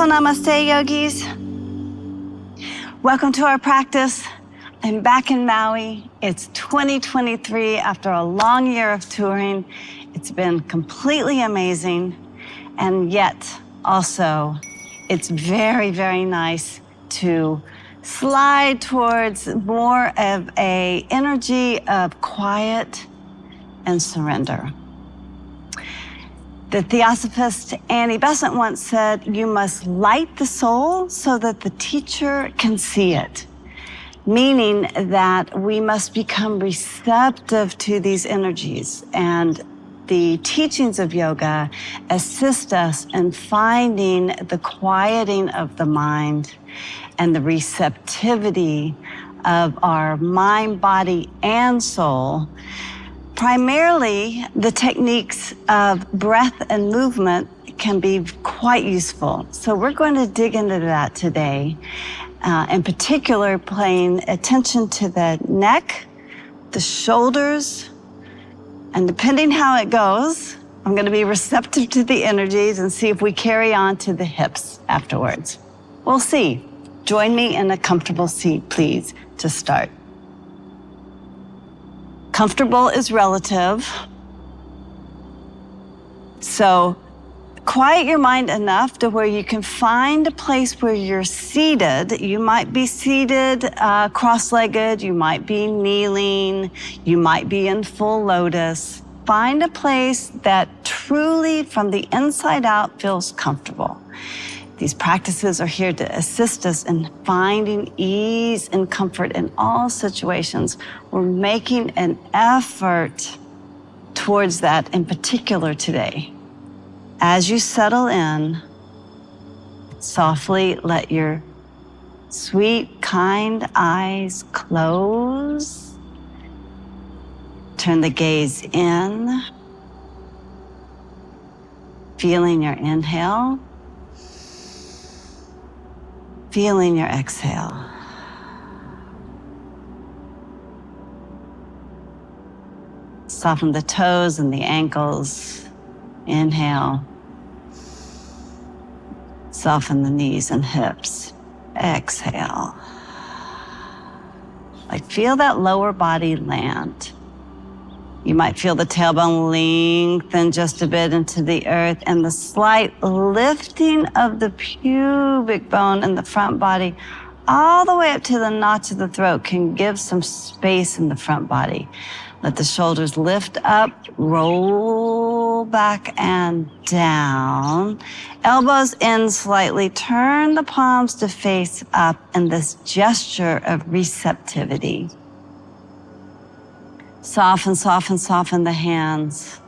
So namaste, yogis. Welcome to our practice. I'm back in Maui. It's 2023 after a long year of touring. It's been completely amazing. And yet also, it's very, very nice to slide towards more of an energy of quiet and surrender. The Theosophist Annie Bessant once said, "You must light the soul so that the teacher can see it," meaning that we must become receptive to these energies. And the teachings of yoga assist us in finding the quieting of the mind and the receptivity of our mind, body, and soul. Primarily, the techniques of breath and movement can be quite useful. So we're going to dig into that today. In particular, paying attention to the neck, the shoulders, and depending how it goes, I'm going to be receptive to the energies and see if we carry on to the hips afterwards. We'll see. Join me in a comfortable seat, please, to start. Comfortable is relative. So quiet your mind enough to where you can find a place where you're seated. You might be seated cross-legged, you might be kneeling, you might be in full lotus. Find a place that truly from the inside out feels comfortable. These practices are here to assist us in finding ease and comfort in all situations. We're making an effort towards that in particular today. As you settle in, softly let your sweet, kind eyes close. Turn the gaze in, feeling your inhale, feeling your exhale. Soften the toes and the ankles. Inhale. Soften the knees and hips. Exhale. Like feel that lower body land. You might feel the tailbone lengthen just a bit into the earth and the slight lifting of the pubic bone in the front body all the way up to the notch of the throat can give some space in the front body. Let the shoulders lift up, roll back and down. Elbows in slightly. Turn the palms to face up in this gesture of receptivity. Soften, soften, soften the hands.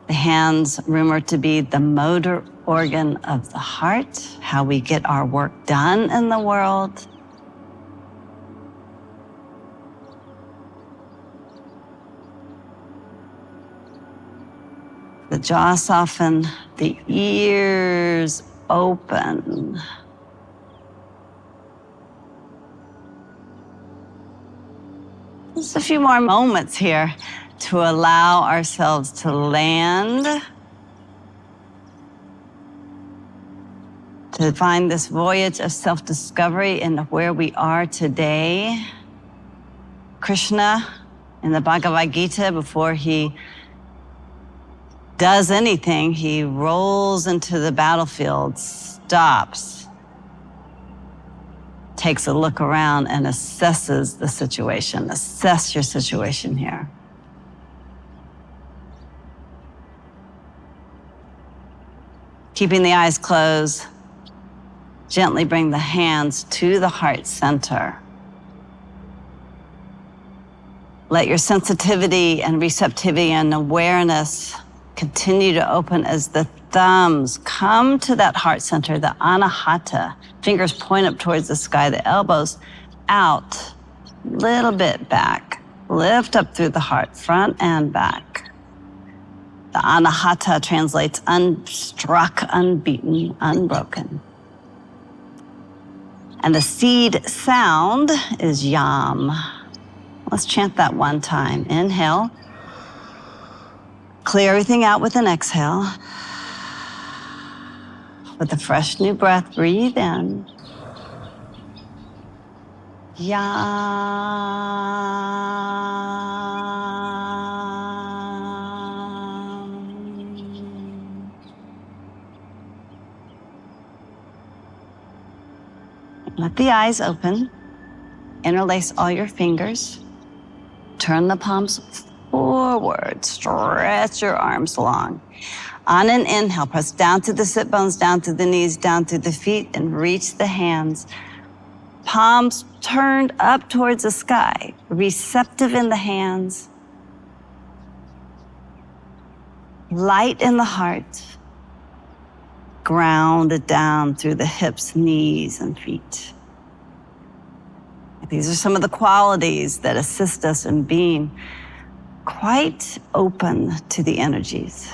The hands rumored to be the motor organ of the heart, how we get our work done in the world. The jaw soften, the ears open. Just a few more moments here to allow ourselves to land, to find this voyage of self-discovery in where we are today. Krishna, in the Bhagavad Gita, before he does anything, he rolls into the battlefield, stops, takes a look around and assesses the situation. Assess your situation here. Keeping the eyes closed, gently bring the hands to the heart center. Let your sensitivity and receptivity and awareness continue to open as the thumbs come to that heart center, the anahata. Fingers point up towards the sky, the elbows out, little bit back. Lift up through the heart, front and back. The anahata translates unstruck, unbeaten, unbroken. And the seed sound is yam. Let's chant that one time. Inhale. Clear everything out with an exhale. With a fresh new breath, breathe in. Yam. Let the eyes open. Interlace all your fingers. Turn the palms forward. Stretch your arms long. On an inhale, press down to the sit bones, down to the knees, down to the feet, and reach the hands. Palms turned up towards the sky. Receptive in the hands. Light in the heart. Grounded down through the hips, knees, and feet. These are some of the qualities that assist us in being quite open to the energies.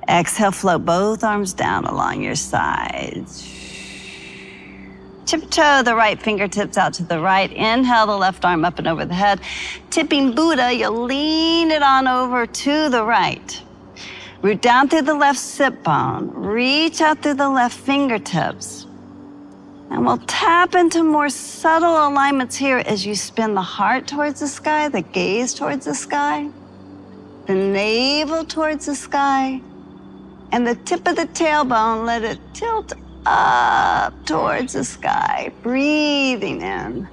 Exhale, float both arms down along your sides. Tiptoe the right fingertips out to the right. Inhale the left arm up and over the head. Tipping Buddha, you'll lean it on over to the right. Root down through the left sit bone. Reach out through the left fingertips. And we'll tap into more subtle alignments here as you spin the heart towards the sky, the gaze towards the sky, the navel towards the sky, and the tip of the tailbone, let it tilt up towards the sky. Breathing in,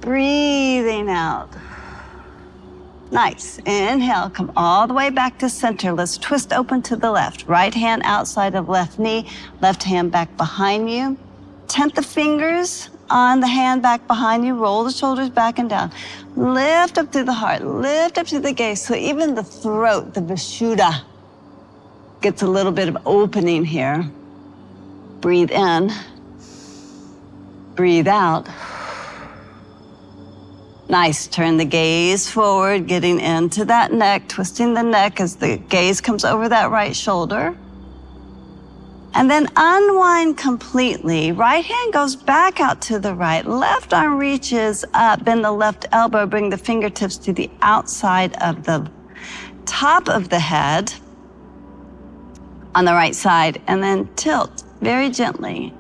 breathing out. Nice. Inhale, come all the way back to center. Let's twist open to the left. Right hand outside of left knee, left hand back behind you. Tent the fingers on the hand back behind you. Roll the shoulders back and down. Lift up through the heart. Lift up through the gaze. So even the throat, the Vishuddha, gets a little bit of opening here. Breathe in. Breathe out. Nice. Turn the gaze forward, getting into that neck, twisting the neck as the gaze comes over that right shoulder. And then unwind completely. Right hand goes back out to the right. Left arm reaches up. Bend the left elbow. Bring the fingertips to the outside of the top of the head on the right side. And then tilt very gently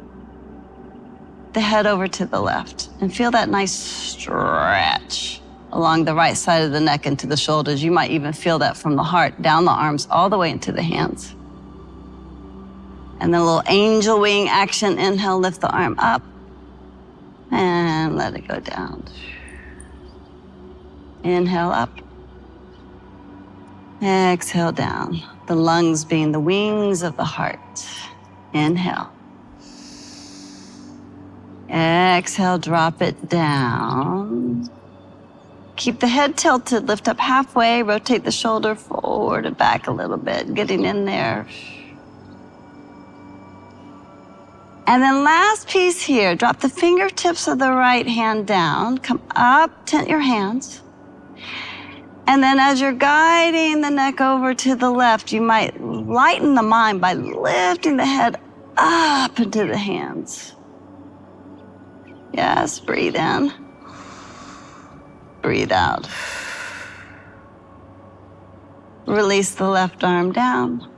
the head over to the left and feel that nice stretch along the right side of the neck into the shoulders. You might even feel that from the heart, down the arms, all the way into the hands. And then a little angel wing action. Inhale, lift the arm up and let it go down. Inhale up. Exhale down. The lungs being the wings of the heart. Inhale. Exhale, drop it down. Keep the head tilted, lift up halfway, rotate the shoulder forward and back a little bit, getting in there. And then last piece here, drop the fingertips of the right hand down, come up, tent your hands. And then as you're guiding the neck over to the left, you might lighten the mind by lifting the head up into the hands. Yes, breathe in. Breathe out. Release the left arm down.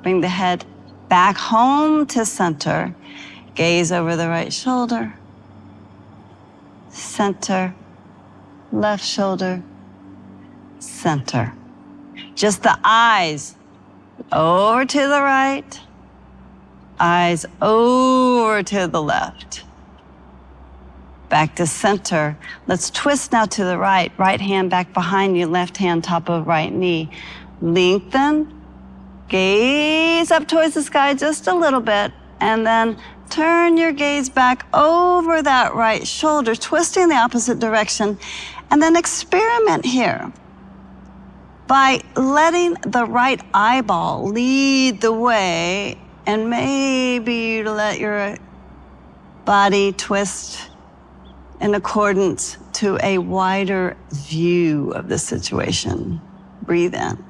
Bring the head back home to center. Gaze over the right shoulder. Center. Left shoulder. Center. Just the eyes over to the right. Eyes over to the left. Back to center. Let's twist now to the right. Right hand back behind you, left hand top of right knee. Lengthen. Gaze up towards the sky just a little bit. And then turn your gaze back over that right shoulder, twisting the opposite direction. And then experiment here by letting the right eyeball lead the way. And maybe you let your body twist in accordance to a wider view of the situation. Breathe in.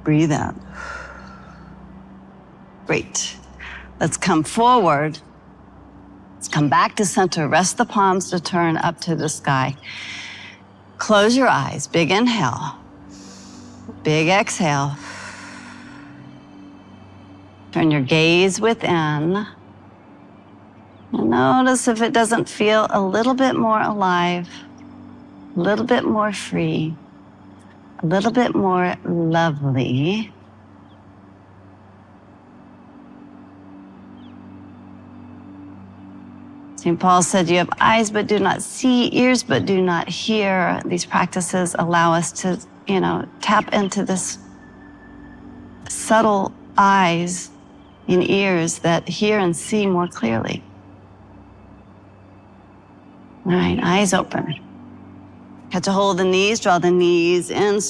Breathe out. Great. Let's come forward. Let's come back to center. Rest the palms to turn up to the sky. Close your eyes. Big inhale. Big exhale. Turn your gaze within. And notice if it doesn't feel a little bit more alive, a little bit more free, a little bit more lovely. St. Paul said, you have eyes but do not see, ears but do not hear. These practices allow us to, tap into this subtle eyes and ears that hear and see more clearly. All right, eyes open. Catch a hold of the knees, draw the knees in,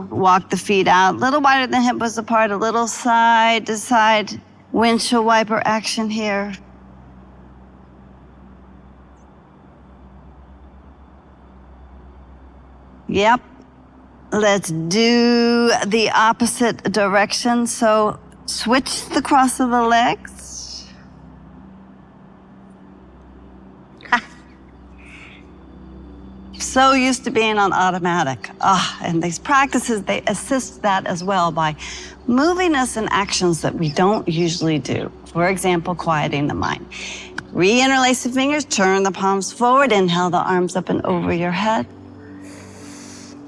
walk the feet out, a little wider than hip width apart, a little side to side windshield wiper action here. Yep. Let's do the opposite direction. So switch the cross of the legs. So used to being on automatic. And these practices, they assist that as well by moving us in actions that we don't usually do. For example, quieting the mind. Re-interlace the fingers, turn the palms forward, inhale the arms up and over your head.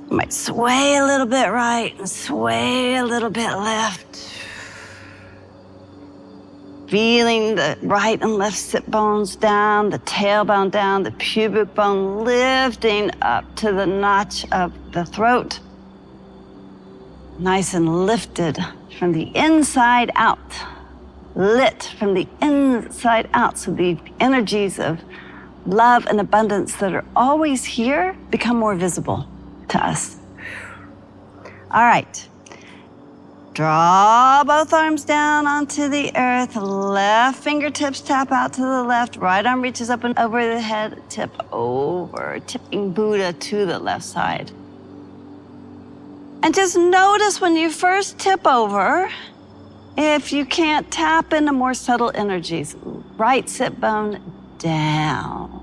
You might sway a little bit right and sway a little bit left. Feeling the right and left sit bones down, the tailbone down, the pubic bone lifting up to the notch of the throat. Nice and lifted from the inside out. Lit from the inside out, so the energies of love and abundance that are always here become more visible to us. All right. Draw both arms down onto the earth. Left fingertips tap out to the left. Right arm reaches up and over the head. Tip over, tipping Buddha to the left side. And just notice when you first tip over, if you can't tap into more subtle energies. Right sit bone down.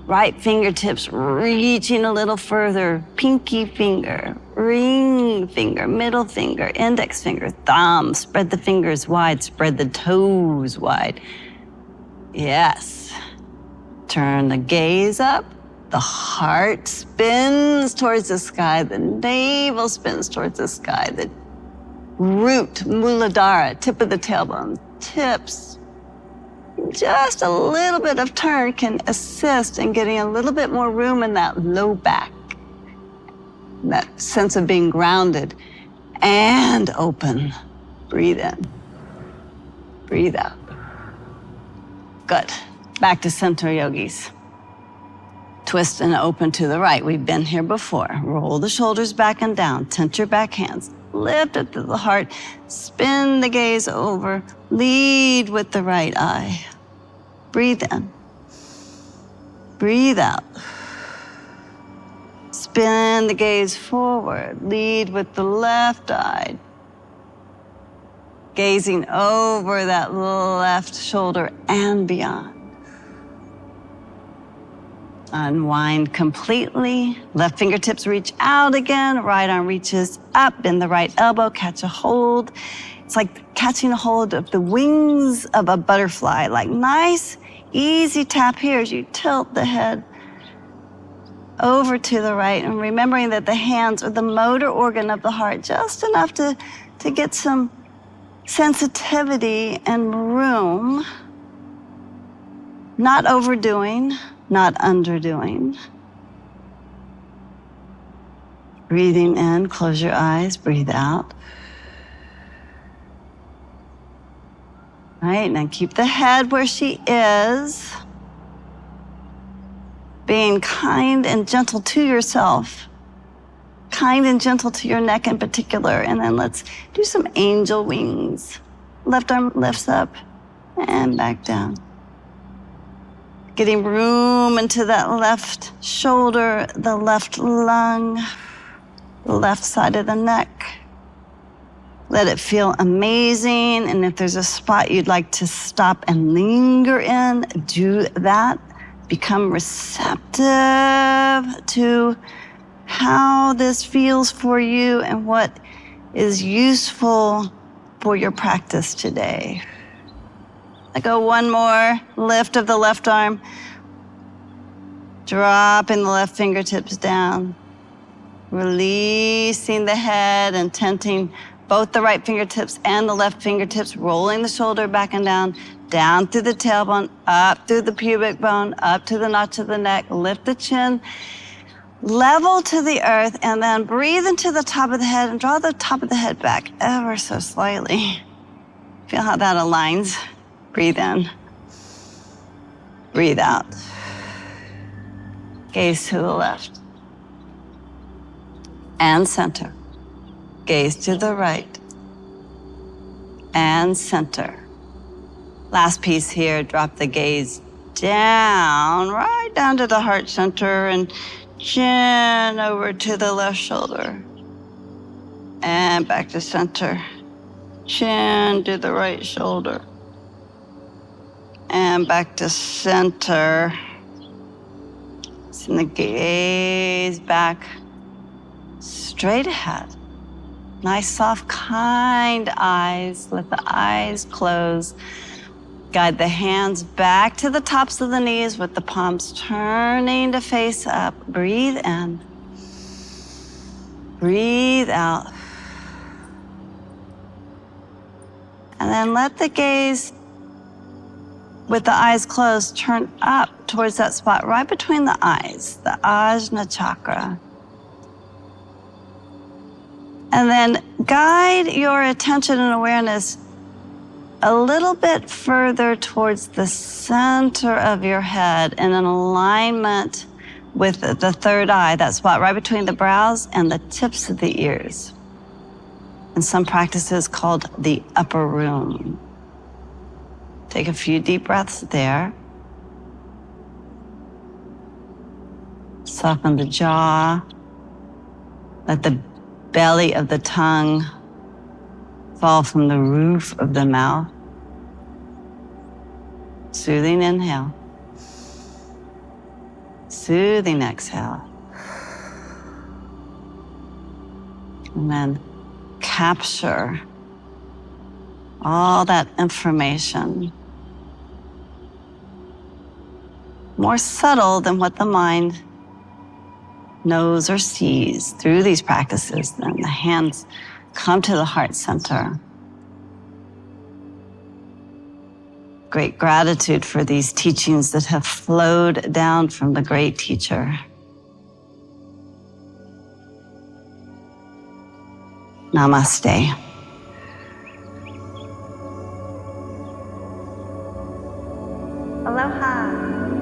Right fingertips reaching a little further. Pinky finger, ring finger, middle finger, index finger, thumb. Spread the fingers wide, spread the toes wide. Yes. Turn the gaze up. The heart spins towards the sky. The navel spins towards the sky. The root, muladhara, tip of the tailbone, tips. Just a little bit of turn can assist in getting a little bit more room in that low back, that sense of being grounded and open. Breathe in, breathe out. Good. Back to center yogis. Twist and open to the right. We've been here before. Roll the shoulders back and down. Tent your back hands. Lift it to the heart. Spin the gaze over. Lead with the right eye. Breathe in. Breathe out. Spin the gaze forward. Lead with the left eye. Gazing over that left shoulder and beyond. Unwind completely. Left fingertips reach out again. Right arm reaches up. Bend the right elbow. Catch a hold. It's like catching a hold of the wings of a butterfly. Like nice, easy tap here as you tilt the head over to the right. And remembering that the hands are the motor organ of the heart. Just enough to get some sensitivity and room. Not overdoing. Not underdoing. Breathing in, close your eyes, breathe out. All right, now keep the head where she is. Being kind and gentle to yourself. Kind and gentle to your neck in particular. And then let's do some angel wings. Left arm lifts up and back down. Getting room into that left shoulder, the left lung, the left side of the neck. Let it feel amazing. And if there's a spot you'd like to stop and linger in, do that. Become receptive to how this feels for you and what is useful for your practice today. I go one more lift of the left arm, dropping the left fingertips down, releasing the head and tenting both the right fingertips and the left fingertips, rolling the shoulder back and down through the tailbone, up through the pubic bone, up to the notch of the neck, lift the chin, level to the earth, and then breathe into the top of the head and draw the top of the head back ever so slightly. Feel how that aligns. Breathe in. Breathe out. Gaze to the left. And center. Gaze to the right. And center. Last piece here, drop the gaze down, right down to the heart center and chin over to the left shoulder. And back to center. Chin to the right shoulder. And back to center. Send the gaze back, straight ahead. Nice, soft, kind eyes. Let the eyes close. Guide the hands back to the tops of the knees with the palms turning to face up. Breathe in. Breathe out. And then let the gaze, with the eyes closed, turn up towards that spot right between the eyes, the Ajna chakra. And then guide your attention and awareness a little bit further towards the center of your head in an alignment with the third eye, that spot right between the brows and the tips of the ears. In some practices called the upper room. Take a few deep breaths there. Soften the jaw. Let the belly of the tongue fall from the roof of the mouth. Soothing inhale. Soothing exhale. And then capture all that information. More subtle than what the mind knows or sees through these practices. Then the hands come to the heart center. Great gratitude for these teachings that have flowed down from the great teacher. Namaste. Aloha.